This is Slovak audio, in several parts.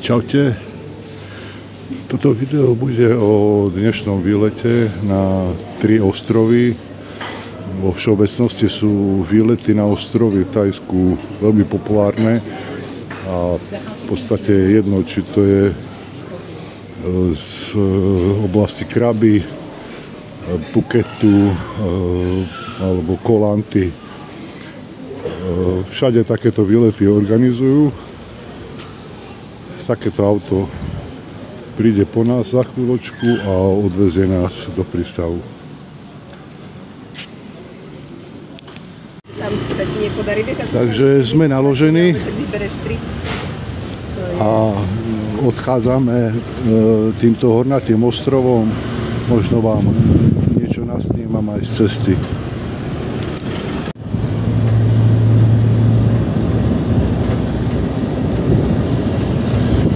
Čaute. Toto video bude o dnešnom výlete na 3 ostrovy. Vo všeobecnosti sú výlety na ostrovy v Thajsku veľmi populárne a v podstate je jedno, či to je z oblasti Krabi, Phuketu alebo Koh Lanty. Všade takéto výlety organizujú. Takéto auto príde po nás za chvíľočku a odvezie nás do prístavu. Takže sme naložení a odchádzame týmto hornatým ostrovom. Možno vám niečo nasnímam aj z cesty.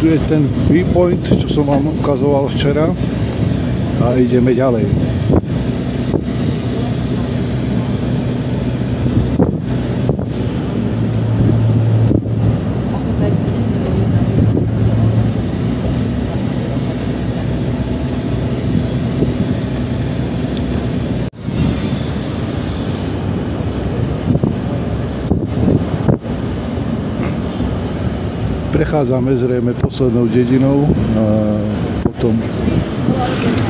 Tu je ten viewpoint, čo som vám ukazoval včera, a ideme ďalej. Prechádzame zrejme poslednou dedinou a potom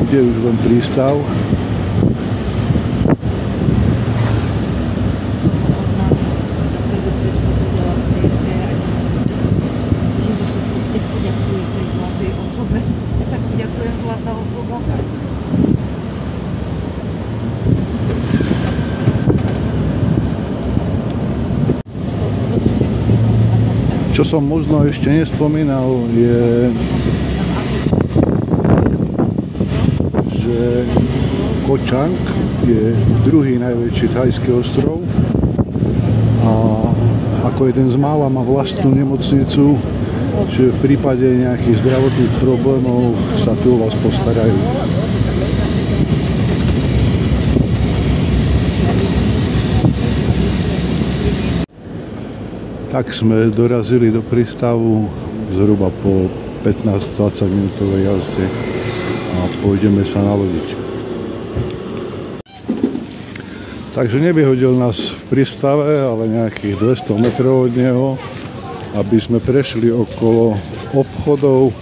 bude už len prístav. Čo som možno ešte nespomínal, je fakt, že Koh Chang je druhý najväčší thajský ostrov a ako jeden z mála má vlastnú nemocnicu, čiže v prípade nejakých zdravotných problémov sa tu o vás postarajú. Tak sme dorazili do prístavu zhruba po 15-20 minútovej jazde a pôjdeme sa nalodiť. Takže nevyhodil nás v prístave, ale nejakých 200 metrov od neho, aby sme prešli okolo obchodov.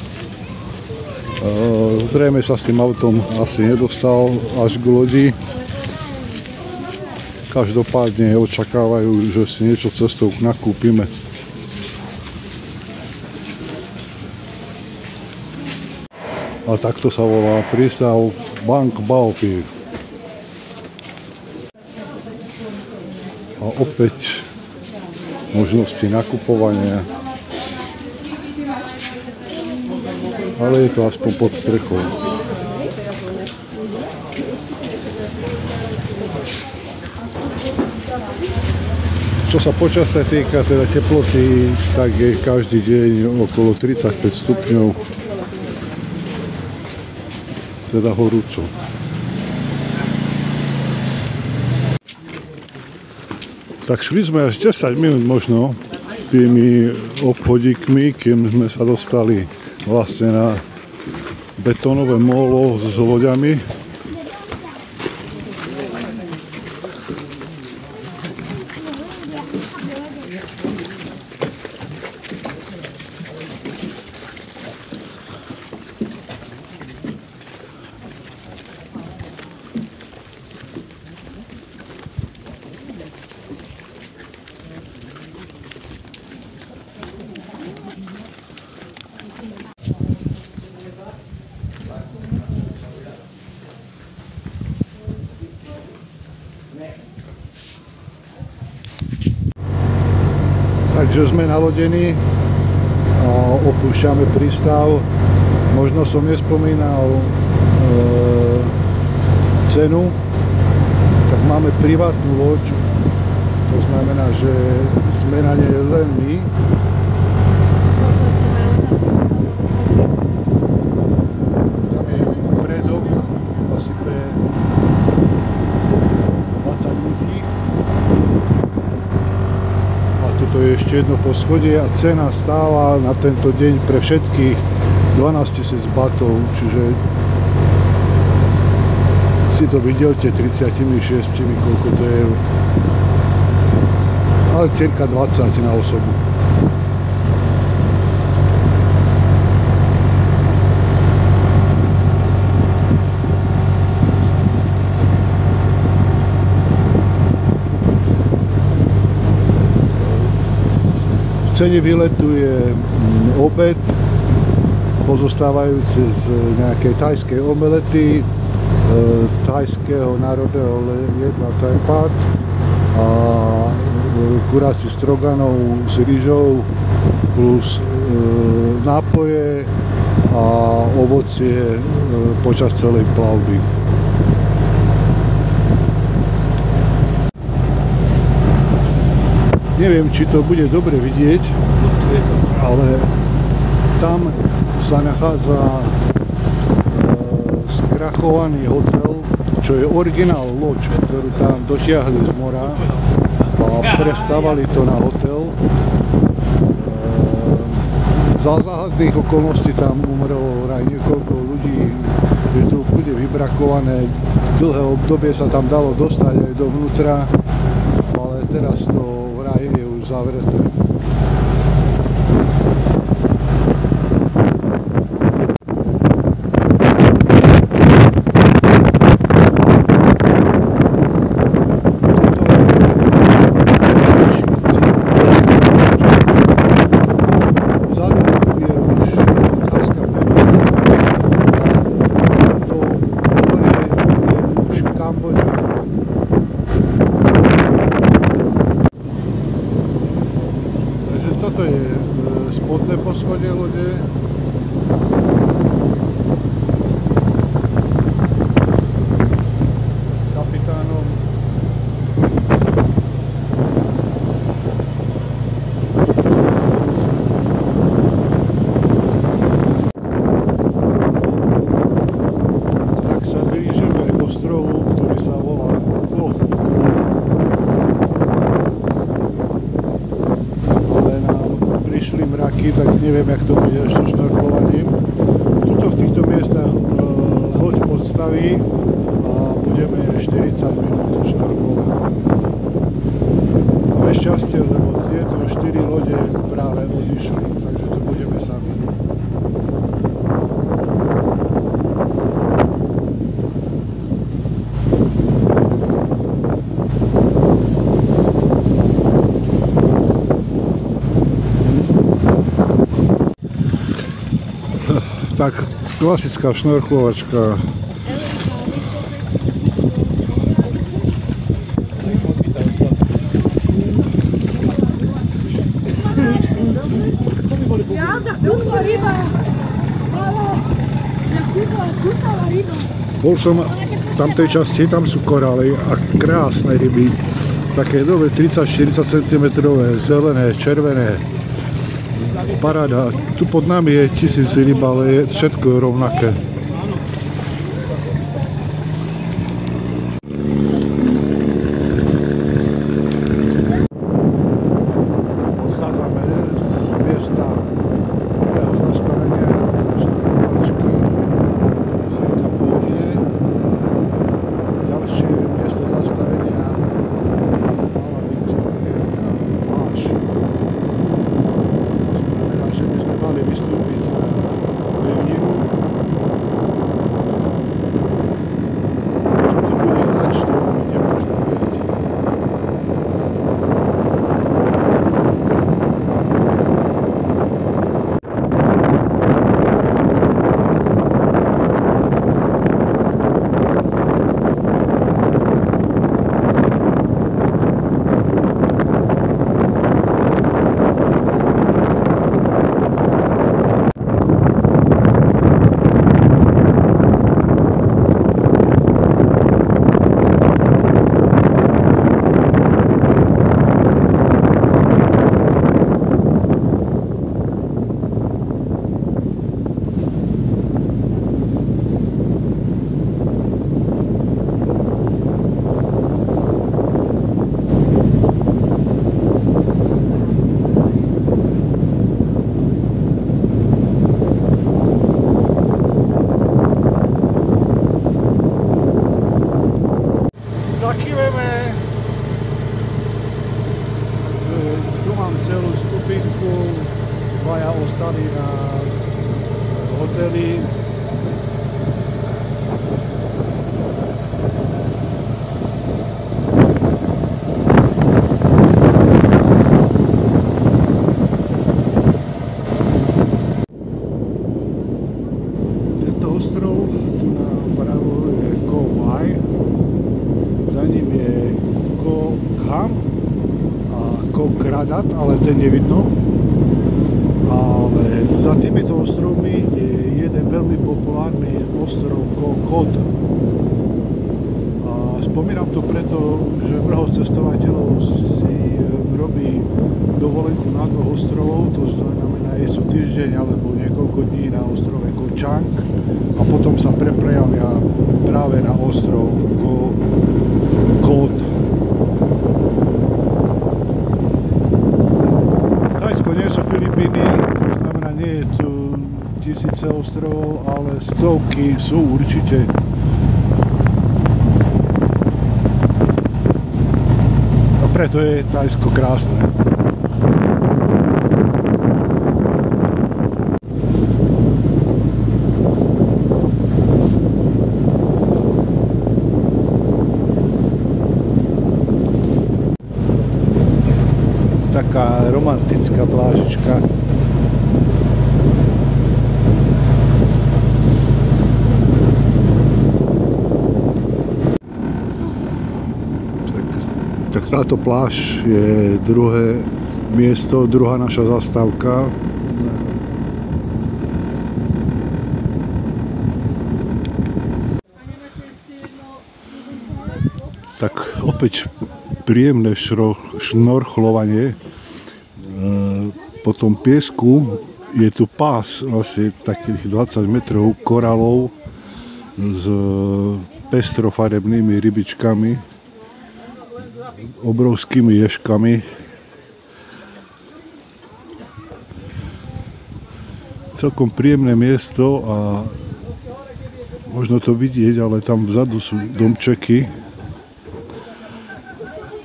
Zrejme sa s tým autom asi nedostal až k lodi. Každopádne očakávajú, že si niečo cestou nakúpime. A takto sa volá prístav Bang Bao Pier. A opäť možnosti nakupovania. Ale je to aspoň pod strechou. Čo sa počasia týka, teda teploty, tak je každý deň okolo 35 stupňov, teda horúco. Tak šli sme až 10 minút možno s tými obchodíkmi, kým sme sa dostali vlastne na betónové mólo s loďami. Takže sme nalodení a opúšťame prístav. Možno som nespomínal cenu, tak máme privátnu loď. To znamená, že sme na nej len my. Tam je predok asi pre 20 ľudí. A toto je ešte jedno poschodie a cena stála na tento deň pre všetkých 12 000 batov, čiže si to vydelte 36, koľko to je, ale cirka 20 na osobu. V cene výletu je obed pozostávajúci z nejakej thajskej omelety, thajského národného jedla Thai Pat a kuráci stroganov s rýžou plus nápoje a ovocie počas celej plavby. Neviem, či to bude dobre vidieť, ale tam sa nachádza skrachovaný hotel, čo je originál loď, ktorú tam dotiahli z mora a prestavali to na hotel. Za záhadných okolností tam umrelo vraj niekoľko ľudí, že tu bude vybrakované, dlhé obdobie sa tam dalo dostať aj dovnútra, ale teraz to vraj je už zavreté. Toto je spodné poschodie lode. S kapitánom. Tak sa blížime k ostrovu, ktorý sa volá Koh. Prišli mraky, tak neviem, jak to bude ešte šnorklovaním. Tuto v týchto miestach loď odstaví a budeme 40 minút šnorklovať. Máme šťastie, lebo tieto 4 lode práve odišli, takže tu budeme sami. Tak, klasická šnorchlovačka. Bol som v tamtej časti, tam sú korály a krásne ryby. Také dobre 30-40 cm, zelené, červené. Paráda. Tu pod nami je 1000 ryb, ale je všetko rovnaké. Odchádzame z miesta prvého zastavenia šnorchlovačky cirka po hodine. Ďalšie miesto zastavenia mala byť nejaká pláž. Že by sme mali vystúpiť na pevninu dvaja ostali na hoteli. Tento ostrov napravo je Koh Mai, za ním je Koh Kham a Koh Kradat, ale ten nevidno. Ale za týmito ostrovmi je jeden veľmi populárny ostrov Koh Kot. A spomínam to preto, že mnoho cestovateľov si robí dovolenku na dvoch ostrovov, to znamená, že sú týždeň alebo niekoľko dní na ostrove Koh Chang a potom sa prejavia práve na ostrov Koh Kot. Thajsko nie sú Filipíny, to znamená, nie je tu tisíce ostrovov, ale stovky sú určite. A preto je Thajsko krásne. Taká romantická plážička. Tak táto pláž je druhé miesto, druhá naša zastávka. Tak opäť príjemné šnorchlovanie. Po tom piesku je tu pás asi takých 20 metrov korálov s pestrofarebnými rybičkami, obrovskými ježkami. Celkom príjemné miesto a možno to vidieť, ale tam vzadu sú domčeky.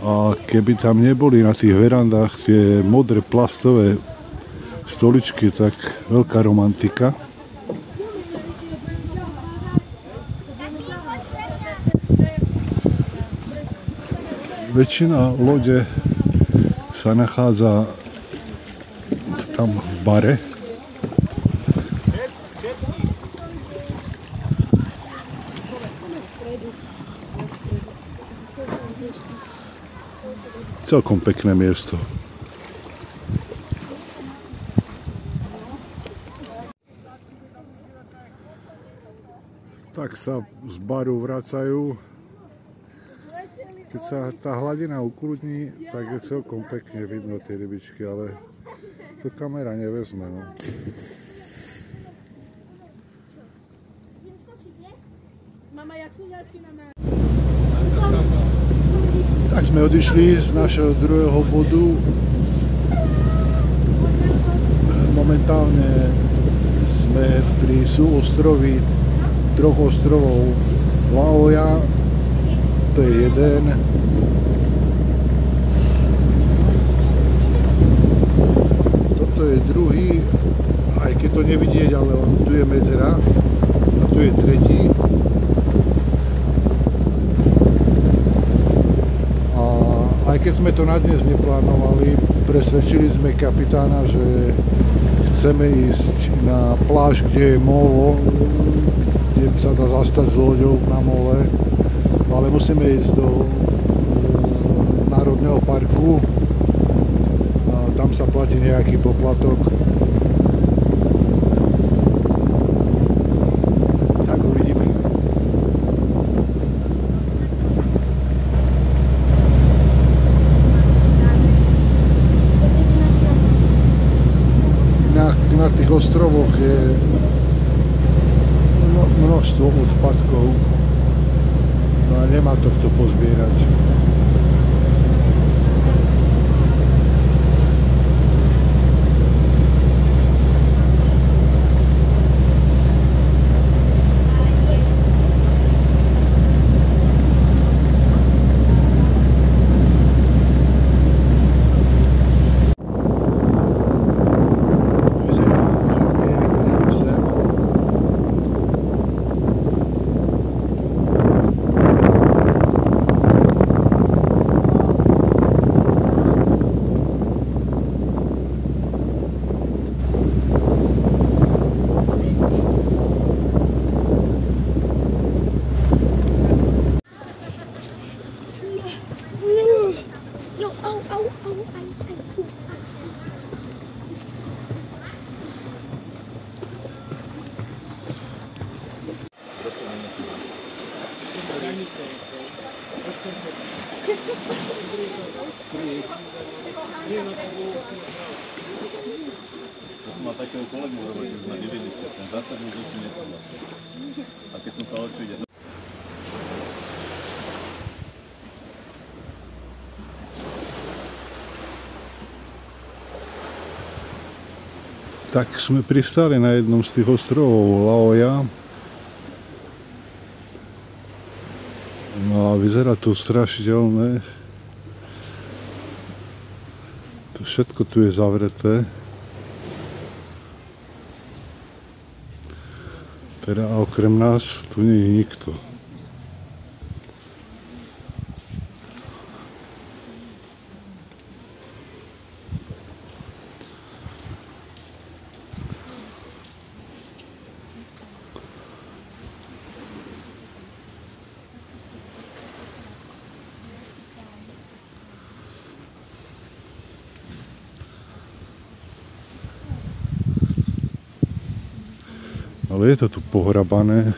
A keby tam neboli na tých verandách tie modré plastové stoličky, tak veľká romantika. Väčšina lode sa nachádza tam v bare. Celkom pekné miesto. Tak sa z baru vracajú. Keď sa tá hladina ukludní, tak je celkom pekne vidno tie rybičky, ale to kamera nevezme. No. Tak sme odišli z našeho druhého bodu. Momentálne sme pri súostroví troch ostrovov Laoja. To je jeden. Toto je druhý, aj keď to nevidieť, ale tu je medzera. A tu je tretí. Aj keď sme to na dnes neplánovali, presvedčili sme kapitána, že chceme ísť na pláž, kde je molo, kde sa dá zastať s loďou na mole, ale musíme ísť do Národného parku a tam sa platí nejaký poplatok. Tak uvidíme. Na tých ostrovoch je množstvo odpadkov, no a nemá to kto pozbierať. Má takého kolegu v robote na 90, ten zásadný zločin nesúhlasil. A keď som povedal, čo ide... Tak sme pristali na jednom z tých ostrovov Laoja. No a vyzerá to strašidelné. To všetko tu je zavreté. Teda okrem nás tu nie je nikto. Ale je to tu pohrabané.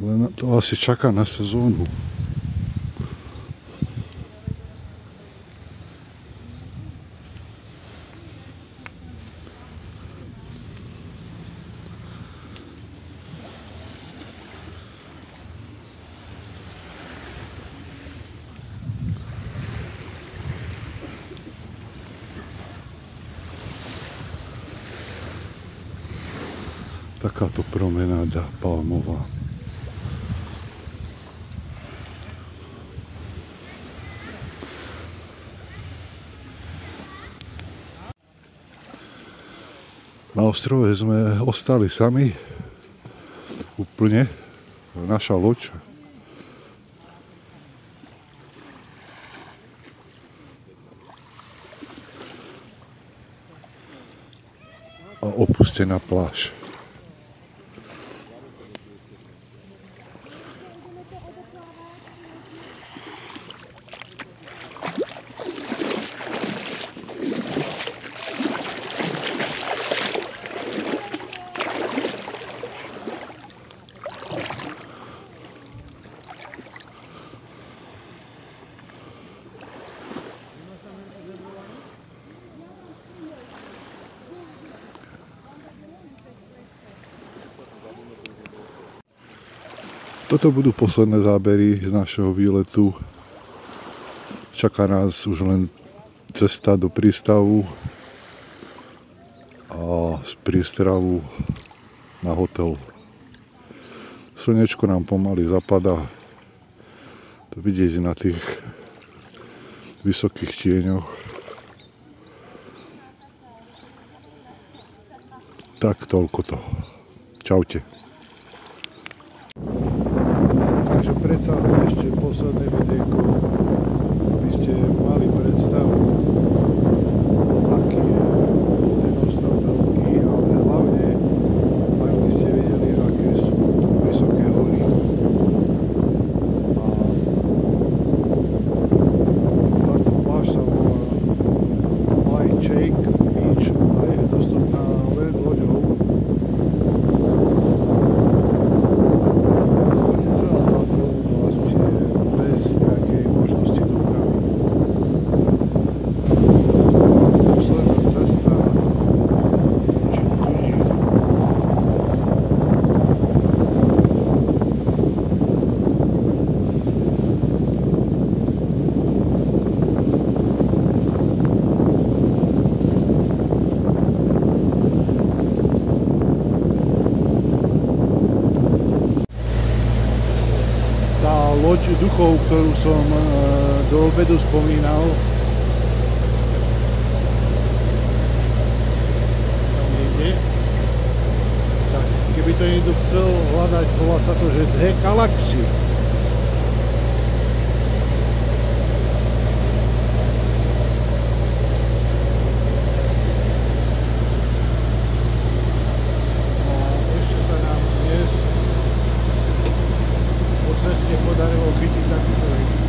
Len to asi čaká na sezónu. Takáto promenáda palmová. Na ostrove sme ostali sami, úplne, naša loď. A opustená pláž. Toto budú posledné zábery z našeho výletu. Čaká nás už len cesta do prístavu a z prístavu na hotel. Slnečko nám pomaly zapadá. To vidieť na tých vysokých tieňoch. Tak toľko to. Čaute. Takže predsa ešte posledné videjko, aby ste mali predstavu, aký je ten ostrov veľký, ale hlavne, aby ste vedeli, aké sú tu vysoké hory. A táto pláž sa volá White Shake Beach a je dostupná len loďou. Loď duchov, ktorú som do obedu spomínal. Tam niekde. Tak, keby to niekto chcel hľadať, volá sa to, že The Galaxy. Ceste podarilo chytiť takúto rybu.